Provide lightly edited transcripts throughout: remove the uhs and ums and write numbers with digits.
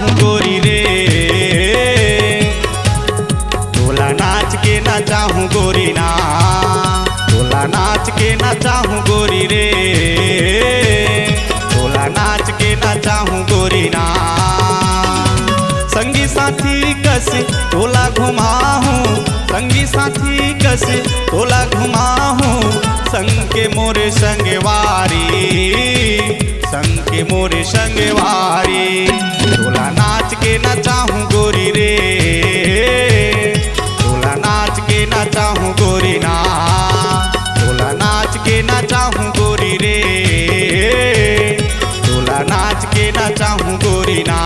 चाहूँ गोरी रे, तोला नाच के ना चाहूँ गोरी ना, तोला नाच के ना चाहूँ गोरी रे, तोला नाच के ना चाहूँ गोरी ना। संगी साथी कस तोला घुमाहूँ, संगी साथी कस तोला घुमाहूँ, संग के मोरे संगवारी, संग के मोरे संगवारी। तोला नाच के ना चाहूँ गोरी रे, तोला नाच के ना चाहूँ गोरी ना, तोला नाच के ना चाहूँ गोरी रे, तोला नाच के ना चाहूँ गोरी ना।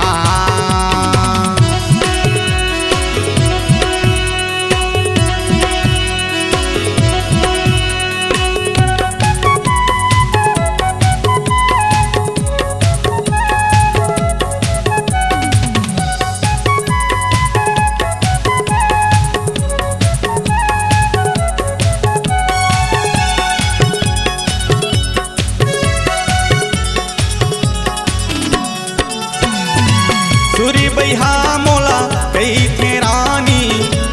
सूरी बैहा मोला कही थे रानी,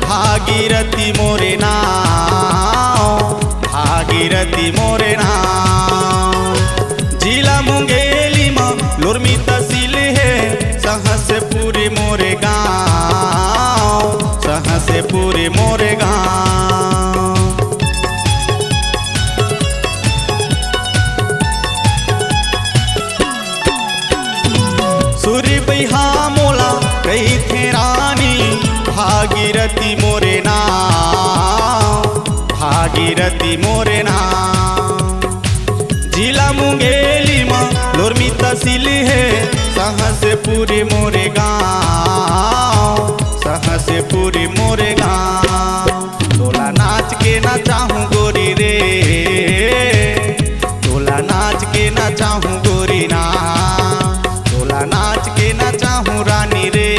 भागीरथी मोरे नाव, भागीरथी मोरे नाव। जिला मुंगेली में लुरमी तहसील है, सहसपुर मोरे गाँव, सहसपुर मोरे गाँव। सूरी बैहा मोला कही थे रानी, भागीरथी मोरे नाव, भागीरथी मोरे नाव। जिला मुंगेली में लुरमी तहसील है, सहसपुर मोरे गाँव, सहसपुर मोरे गाँव। तोला नाच के ना चाहूँ गोरी रे, तोला नाच के ना चाहूँ गोरी ना, तोला नाच के ना चाहूँ रानी रे,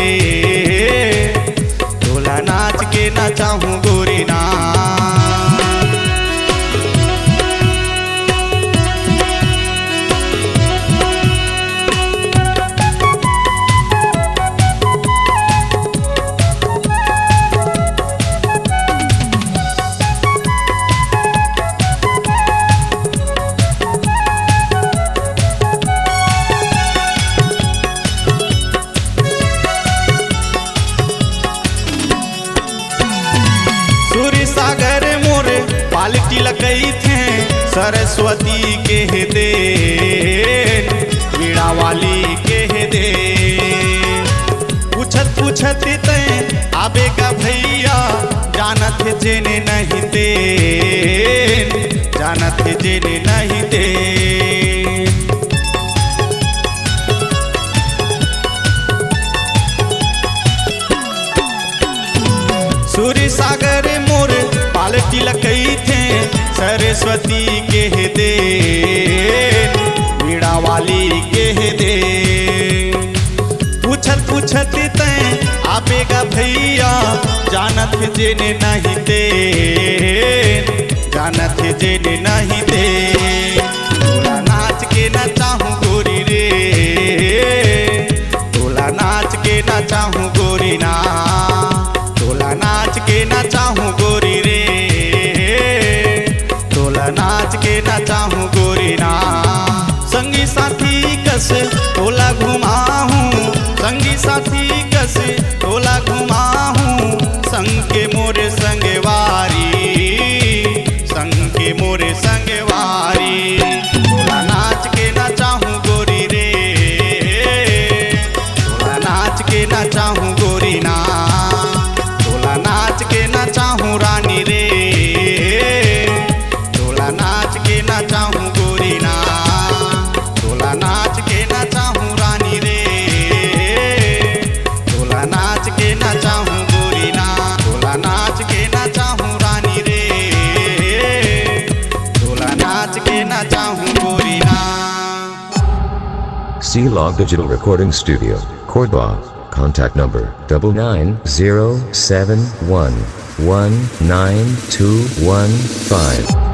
तोला नाच के ना चाहूँ गोरी ना। सागर मोरे पालटी लगई थे, सरस्वती के दे, वीणा वाली के दे। पूछत पूछत ते आबे का भैया, जानत जेने नहीं दे, जानत जेने नहीं दे। सूरी सागर मोर पालटी लगई थे, सरस्वती के दे, वीणा वाली के दे। पूछत पूछत ते आबेगा भैया, जानत जेने नहीं दे, जानत जेने नहीं दे। तोला नाच के ना चाहूँ गोरी रे, तोला नाच के ना चाहूँ गोरी ना, तोला नाच के ना चाहूँ गोरी रे, तोला नाच के ना चाहूँ गोरी ना। संगी साथी कस तोला घुमाहूँ, संगी साथी कस तोला घुमाहूँ, संग के मोरे संगवारी, संग के मोरे संगवारी। तोला नाच के ना चाहूँ गोरी रे, तोला नाच के ना चाहूँ गोरी ना, तोला नाच के ना चाहूँ रानी रे, तोला नाच के ना चाहूँ गोरी ना, तोला नाच के ना चाहूँ रानी रे, तोला नाच के ना चाहूँ गोरी ना, तोला नाच के ना चाहूँ रानी रे, तोला नाच के ना चाहूँ गोरी ना। C-Log Digital Recording Studio, Cordoba. Contact number 99071192115.